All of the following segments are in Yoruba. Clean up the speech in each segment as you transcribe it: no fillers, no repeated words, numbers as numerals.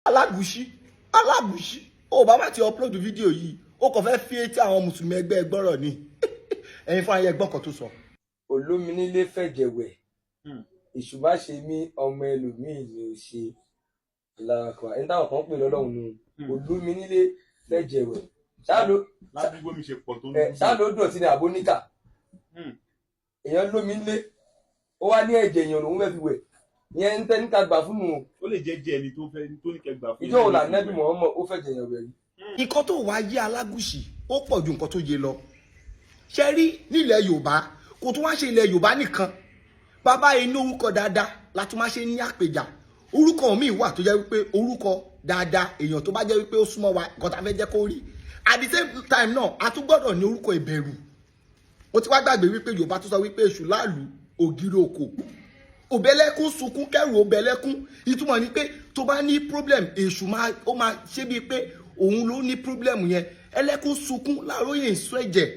Alagusiy ó bá má ti upload fídíò yìí ó kàn fẹ́ fi etí àwọn mùsùlùmí ẹgbẹ́ gbọ́rọ̀ ni ẹ̀yin fún ayé ẹgbọ́n kan tó sọ. olómi nílé fẹ̀jẹ̀wẹ̀ èṣù má ṣe mí ọmọ ẹlòmíì ni ò ṣe ìlàkọ ẹni táwọn kan pè lọ́lọ́run nù olómi nílé fẹ̀jẹ̀wẹ̀ ṣáàló dọ̀tí ni àbóníkà èèyàn lómi nílé ó wá ní ẹ̀jẹ̀ èèyàn lòún fẹ́ fi wẹ̀ ìyẹn ń tẹ́ níta gbà fún un. ó lè jẹ́ jẹ́ ẹni tó ní kẹ́ gbà fún un. ìjọ òun là nẹ́bí mọ̀ọ́mọ̀ ó fẹ́ jẹ̀yàn wẹ̀ rí. nǹkan tó wá yé Alagusiy ó pọ̀ ju nǹkan tó yé lọ ṣe rí nílẹ̀ Yorùbá kò tún wá ṣe ilẹ̀ Yorùbá nìkan bàbá inú orúkọ dáadáa la tún máa ṣe ní àpèjà orúkọ míì wà tó jẹ́ wípé orúkọ dáadáa èèyàn tó bá jẹ́ wípé ó súnmọ́ wa nǹkan tá a fẹ́ jẹ́ kó rí at the same time náà a tún gbọ́dọ̀ ní orúkọ ìbẹ̀rù ó ti wá gbàgbé wípé Yorùbá tó sọ wípé èṣù láàlú ògiri òkò òbẹ̀lẹ́kún sunkún kẹrù òbẹ̀lẹ́kún ìtumọ̀ ni pé tó bá ní problem èṣù ó máa ṣe bíi pé òun ló ní problem yẹn ẹlẹ́kún sunkún láàróyè ìsú ẹ̀jẹ̀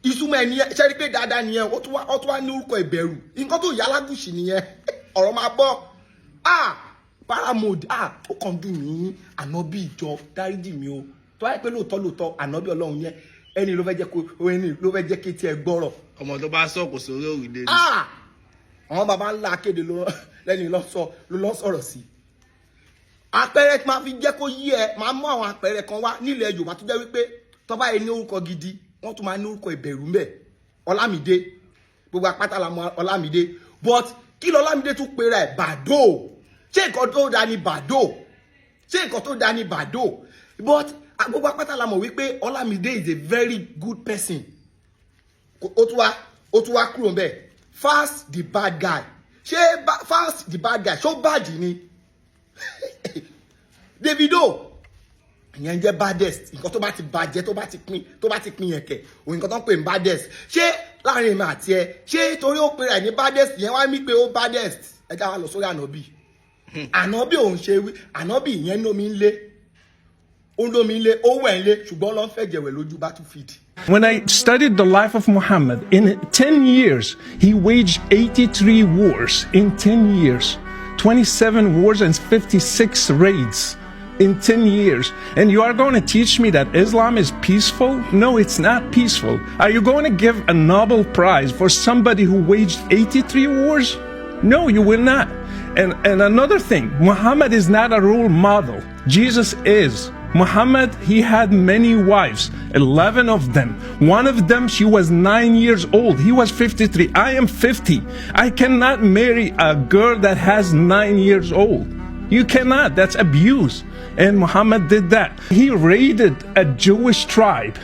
ìtumọ̀ ẹ̀ nìyẹn ṣe rí pé dáadáa nìyẹn ó tún wá ní orúkọ ìbẹ̀rù nǹkan tó yá Alagusiy nìyẹn ọ̀rọ̀ máa bọ́ paramount ó kàn dùn mí ànábì ìjọ dáríjì mi o tó wáyé pé lóòótọ́ ànábì Ọlọ́run yẹn ẹni ló fẹ́ jẹ́ kí tiẹ̀ gbọ́rọ̀. ọmọ tó bá sọ̀kò sórí òrìlé ni. àwọn baba ńlá Akede lẹ́yìn ló lọ sọ̀rọ̀ sí. àpẹẹrẹ tí máa fi jẹ́ kó yí ẹ máa mú àwọn àpẹẹrẹ kan wá nílẹ̀ Yorùbá tó jẹ́ wípé tó bá yẹ ní orúkọ gidi wọ́n tún máa ní orúkọ ìbẹ̀rù ńbẹ̀ Ọlámídé gbogbo apáta la mọ̀ Ọlámídé but kí lọ Ọlámídé tún pera ẹ̀ Bàdó ṣé nǹkan tó dáa ní Bàdó but gbogbo apáta la mọ̀ wípé Ọlámídé is a very good person ó tún wá kúrò ńbẹ̀ Fast the bad guy Fast the bad guy ṣó bad ni Davido ìyẹn jẹ́ baddest nǹkan tó bá ti bàjẹ́ tó bá ti pín yẹn kẹ̀ òun nǹkan tó ń pè ní baddest ṣé láàrin èmi àti ẹ ṣé torí ó pera ẹ̀ ní baddest yẹn wá mí pé ó baddest ẹ já wa lọ sórí ànábì òun ṣe wí ànábì ìyẹn lómi ń lé ó wẹ̀ ń lé ṣùgbọ́n ló ń fẹ́ jẹ̀wẹ̀ lójú battlefield. When I studied the life of Muhammad, in 10 years, he waged 83 wars. In 10 years, 27 wars and 56 raids. In 10 years. And you are going to teach me that Islam is peaceful? No, it's not peaceful. Are you going to give a Nobel Prize for somebody who waged 83 wars? No, you will not. And another thing, Muhammad is not a role model. Jesus is. Muhammad, he had many wives, 11 of them. One of them, she was 9 years old. He was 53. I am 50. I cannot marry a girl that has 9 years old. You cannot. That's abuse. And Muhammad did that. He raided a Jewish tribe.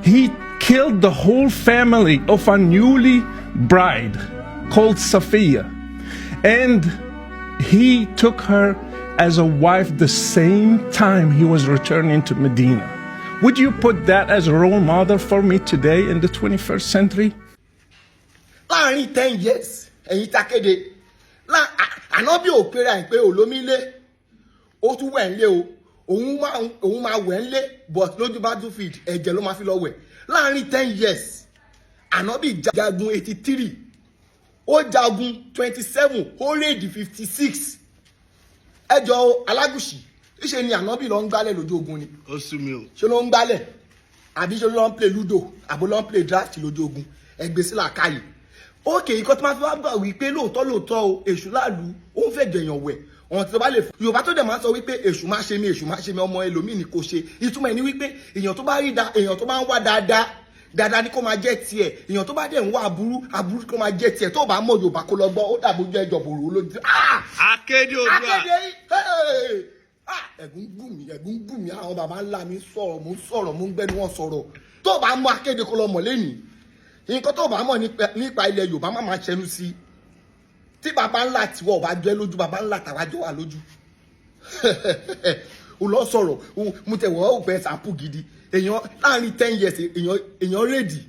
He killed the whole family of a newly bride called Safiya. And he took her as a wife the same time he was returning to Medina. Would you put that as a role model for me today in the 21st century? Láàrin 10 years, ẹ̀yin Takede, ànábì ò pera ẹ̀ pé olómi lé, ó tún wẹ̀ ń lé o, òun máa wẹ̀ ń lé, but lójú battlefield, ẹ̀jẹ̀ ló máa fi lọ wẹ̀. Láàrin 10 years, ànábì jagun 83, ó jagun 27, ó raid 56. ẹjọ́ Alagusiy ṣe ni ànábì ló ń gbálẹ̀ lójú ogun ni. ó sú mi o. ṣé ló ń gbálẹ̀ àbí ṣé ló ń play ludo àbí ló ń play draft lójú ogun ẹgbẹ́ sílà káyè. ókè ikọ́ tí wọ́n fi wá gbà wípé lóòótọ́ o èṣù láàlú ó ń fẹ́ jẹ̀yàn wẹ̀ ọ̀hún tí wọ́n bá lè fún. Yorùbá tó dẹ̀ máa sọ wípé èṣù má ṣe mí ọmọ ẹlòmíì ni kò ṣe ìtumọ̀ ẹ̀ ni wípé èèyàn tó bá ń wá dáadáa ni kó máa jẹ́ tiẹ̀ èèyàn tó bá dẹ̀ ń wá aburú kó máa jẹ́ tiẹ̀ tó bá mọ̀ Yorùbá kó lọ gbọ́ ó dàbójú ẹjọ́ bòrò lójú. Akede Odua. ẹ̀gún gùn mí àwọn baba ńlá mi sọ̀rọ̀ mo ń gbẹ́nu wọn sọ̀rọ̀ tó bá mọ̀ Akede kó lọ mọ̀ lẹ́nìí nǹkan tó bá mọ̀ nípa ilẹ̀ Yorùbá má máa ṣẹnu sí tí baba ńlá tiwọ̀ bá jẹ́ lójú baba ńlá tàwájọ́ wà lójú o lọ sọ̀rọ̀ mo tẹ̀ wọ́ òpẹ́ sàpù gidi èèyàn láàrin 10 years èèyàn rédì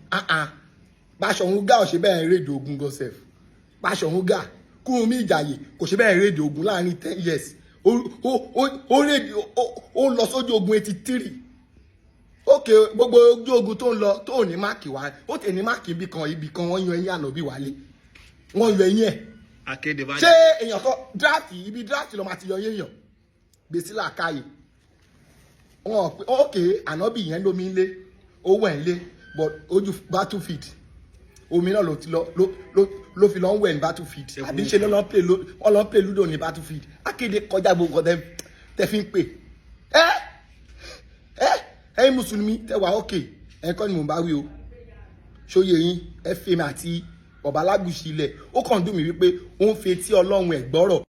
Báṣọ̀run Gáà ò ṣe bẹ́ẹ̀ rédì ogun gọ́sẹ̀f Báṣọ̀run Gáà Kúrúnmí Ìjàyè kò ṣe bẹ́ẹ̀ rédì ogun láàrin 10 years ó rédì ó lọ sójú ogun 83 ókè gbogbo ojú ogun tó ń lọ tó ní máàkì wá ó tẹ̀ ní máàkì ibì kan wọ́n yan ẹ̀yìn ànábì wálé wọ́n yan ẹ̀yìn ẹ̀ Akede bá ṣé èèyàn kan draft ibi draft ló máa ti yan yéèyàn gbèsè làkàyè wọn pé okay ànábì yẹn lómi ńlé owó ẹ̀ ńlé but ojú battlefield omi náà ló fi lọ ń wẹ̀ ní battlefield àbí ṣe ló lọ ń play ludo ní battlefield Akede kọjá gbogbo tẹ fi ń pè ẹ̀yin mùsùlùmí tẹ wà okay ẹ̀kọ́ ni mò ń bá wí o ṣóyè yín ẹ fèmí àti ọba Alagusiy ilẹ̀ ó kàn dùn mí wípé ó ń fetí Ọlọ́run ẹ̀ gbọ́rọ̀.